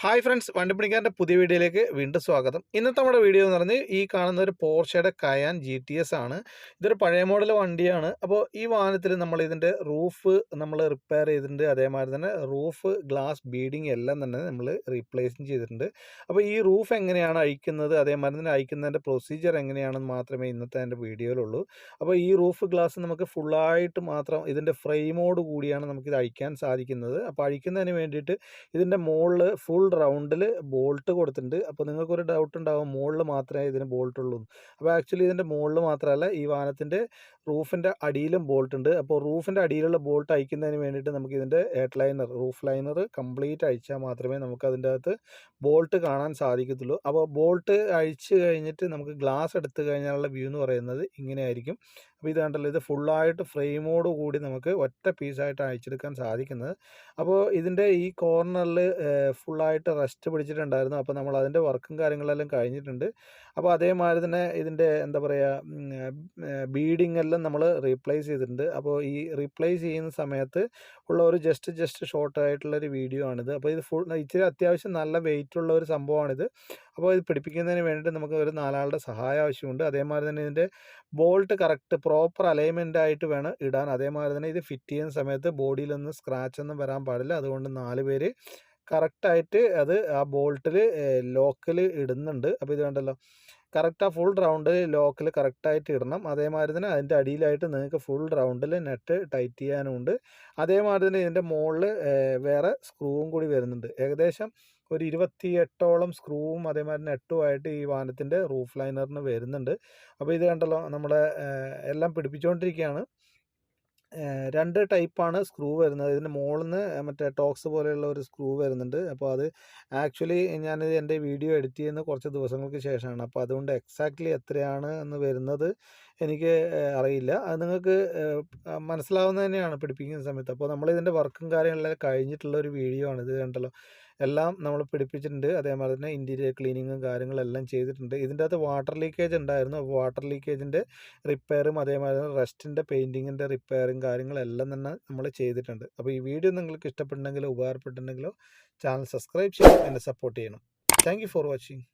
Hi friends, വണ്ടിപ്പണിക്കാരൻ്റെ പുതിയ വീഡിയോയിലേക്ക് വീണ്ടും സ്വാഗതം. ഇന്നത്തെ നമ്മുടെ വീഡിയോ എന്ന് പറഞ്ഞ് ഈ കാണുന്ന ഒരു പോർഷയുടെ കയാൻ GTS ആണ്. ഇതൊരു പഴയ മോഡൽ വണ്ടിയാണ്. അപ്പോൾ ഈ വാഹനത്തിൽ നമ്മൾ ഇതിൻ്റെ റൂഫ് റിപ്പയർ ചെയ്തിട്ടുണ്ട്. അതേമാതിരി തന്നെ റൂഫ് ഗ്ലാസ് ബീഡിങ് എല്ലാം തന്നെ നമ്മൾ റീപ്ലേസും ചെയ്തിട്ടുണ്ട്. അപ്പോൾ ഈ റൂഫ് എങ്ങനെയാണ് അഴിക്കുന്നത്, അതേമാതിരി തന്നെ അഴിക്കുന്നതിൻ്റെ പ്രൊസീജിയർ എങ്ങനെയാണെന്ന് മാത്രമേ ഇന്നത്തെ എൻ്റെ വീഡിയോയിലുള്ളൂ. അപ്പോൾ ഈ റൂഫ് ഗ്ലാസ് നമുക്ക് ഫുള്ളായിട്ട് മാത്രം ഇതിൻ്റെ ഫ്രെയിമോട് കൂടിയാണ് നമുക്കിത് അഴിക്കാൻ സാധിക്കുന്നത്. അപ്പോൾ അഴിക്കുന്നതിന് വേണ്ടിയിട്ട് ഇതിൻ്റെ മുകളിൽ ഫുൾ റൗണ്ടിൽ ബോൾട്ട് കൊടുത്തിട്ടുണ്ട്. അപ്പോൾ നിങ്ങൾക്കൊരു ഡൗട്ട് ഉണ്ടാവും, മുകളിൽ മാത്രമേ ഇതിന് ബോൾട്ട് ഉള്ളൂ. അപ്പോൾ ആക്ച്വലി ഇതിൻ്റെ മുകളിൽ മാത്രമല്ല, ഈ വാഹനത്തിൻ്റെ റൂഫിൻ്റെ അടിയിലും ബോൾട്ട് ഉണ്ട്. അപ്പോൾ റൂഫിൻ്റെ അടിയിലുള്ള ബോൾട്ട് അഴിക്കുന്നതിന് വേണ്ടിയിട്ട് നമുക്ക് ഇതിൻ്റെ റൂഫ് ലൈനർ കംപ്ലീറ്റ് അഴിച്ചാൽ മാത്രമേ നമുക്ക് അതിൻ്റെ അകത്ത് ബോൾട്ട് കാണാൻ സാധിക്കത്തുള്ളൂ. അപ്പോൾ ബോൾട്ട് അഴിച്ച് കഴിഞ്ഞിട്ട് നമുക്ക് ഗ്ലാസ് എടുത്തു കഴിഞ്ഞാലുള്ള വ്യൂ എന്ന് പറയുന്നത് ഇങ്ങനെയായിരിക്കും. അപ്പോൾ ഇത് കണ്ടല്ലോ, ഇത് ഫുള്ളായിട്ട് ഫ്രെയിമോട് കൂടി നമുക്ക് ഒറ്റ പീസായിട്ട് അഴിച്ചെടുക്കാൻ സാധിക്കുന്നത്. അപ്പോൾ ഇതിൻ്റെ ഈ കോർണറിൽ ഫുള്ളായിട്ട് റസ്റ്റ് പിടിച്ചിട്ടുണ്ടായിരുന്നു. അപ്പോൾ നമ്മൾ അതിൻ്റെ വർക്കും കാര്യങ്ങളെല്ലാം കഴിഞ്ഞിട്ടുണ്ട്. അപ്പോൾ അതേമാതിരി തന്നെ ഇതിൻ്റെ എന്താ പറയുക, ബീഡിങ് എല്ലാം നമ്മൾ റീപ്ലേസ് ചെയ്തിട്ടുണ്ട്. അപ്പോൾ ഈ റീപ്ലേസ് ചെയ്യുന്ന സമയത്ത് ഉള്ള ഒരു ജസ്റ്റ് ഷോർട്ടായിട്ടുള്ളൊരു വീഡിയോ ആണിത്. അപ്പോൾ ഇത് ഇച്ചിരി അത്യാവശ്യം നല്ല വെയിറ്റ് ഉള്ള ഒരു സംഭവമാണിത്. അപ്പോൾ ഇത് പിടിപ്പിക്കുന്നതിന് വേണ്ടിയിട്ട് നമുക്ക് ഒരു 4 ആളുടെ സഹായം ആവശ്യമുണ്ട്. അതേമാതിരി തന്നെ ഇതിൻ്റെ ബോൾട്ട് കറക്റ്റ് പ്രോപ്പർ അലൈൻമെൻ്റ് ആയിട്ട് വേണം ഇടാൻ. അതേമാതിരി തന്നെ ഇത് ഫിറ്റ് ചെയ്യുന്ന സമയത്ത് ബോഡിയിലൊന്നും സ്ക്രാച്ച് ഒന്നും വരാൻ പാടില്ല. അതുകൊണ്ട് 4 പേര് കറക്റ്റായിട്ട് അത് ആ ബോൾട്ടിൽ ലോക്കിൽ ഇടുന്നുണ്ട്. അപ്പോൾ ഇത് കണ്ടല്ലോ, കറക്റ്റ് ആ ഫുൾ റൗണ്ടിൽ ലോക്കിൽ കറക്റ്റായിട്ട് ഇടണം. അതേമാതിരി തന്നെ അതിൻ്റെ അടിയിലായിട്ട് നിങ്ങൾക്ക് ഫുൾ റൗണ്ടിൽ നെറ്റ് ടൈറ്റ് ചെയ്യാനുമുണ്ട്. അതേമാതിരി തന്നെ ഇതിൻ്റെ മുകളിൽ വേറെ സ്ക്രൂവും കൂടി വരുന്നുണ്ട്. ഏകദേശം ഒരു 28ഓളം സ്ക്രൂവും അതേമാതിരി നെട്ടുമായിട്ട് ഈ വാഹനത്തിൻ്റെ റൂഫ് ലൈനറിന് വരുന്നുണ്ട്. അപ്പോൾ ഇത് കണ്ടല്ലോ, നമ്മുടെ എല്ലാം പിടിപ്പിച്ചുകൊണ്ടിരിക്കുകയാണ്. 2 ടൈപ്പാണ് സ്ക്രൂ വരുന്നത്. ഇതിൻ്റെ മുകളിൽ നിന്ന് മറ്റേ ടോക്സ് പോലെയുള്ള ഒരു സ്ക്രൂ വരുന്നുണ്ട്. അപ്പോൾ അത് ആക്ച്വലി ഞാനിത് എൻ്റെ വീഡിയോ എഡിറ്റ് ചെയ്യുന്ന കുറച്ച് ദിവസങ്ങൾക്ക് ശേഷമാണ്. അപ്പോൾ അതുകൊണ്ട് എക്സാക്ട്ലി എത്രയാണ് എന്ന് വരുന്നത് എനിക്ക് അറിയില്ല. അത് നിങ്ങൾക്ക് മനസ്സിലാവുന്നത് തന്നെയാണ് പിടിപ്പിക്കുന്ന സമയത്ത്. അപ്പോൾ നമ്മളിതിൻ്റെ വർക്കും കാര്യങ്ങളെല്ലാം കഴിഞ്ഞിട്ടുള്ള ഒരു വീഡിയോ ആണ്. ഇത് കണ്ടല്ലോ, എല്ലാം നമ്മൾ പിടിപ്പിച്ചിട്ടുണ്ട്. അതേമാതിരി തന്നെ ഇൻറ്റീരിയർ ക്ലീനിങ്ങും കാര്യങ്ങളെല്ലാം ചെയ്തിട്ടുണ്ട്. ഇതിൻ്റെ അകത്ത് വാട്ടർ ലീക്കേജ് ഉണ്ടായിരുന്നു. അപ്പോൾ വാട്ടർ ലീക്കേജിൻ്റെ റിപ്പയറും അതേമാതിരി റസ്റ്റിൻ്റെ പെയിൻറ്റിങ്ങിൻ്റെ റിപ്പയറും കാര്യങ്ങളെല്ലാം തന്നെ നമ്മൾ ചെയ്തിട്ടുണ്ട്. അപ്പോൾ ഈ വീഡിയോ നിങ്ങൾക്ക് ഇഷ്ടപ്പെട്ടുണ്ടെങ്കിലോ ഉപകാരപ്പെട്ടുണ്ടെങ്കിലോ ചാനൽ സബ്സ്ക്രൈബ് ചെയ്യണം, എന്നെ സപ്പോർട്ട് ചെയ്യണം. Thank you for watching.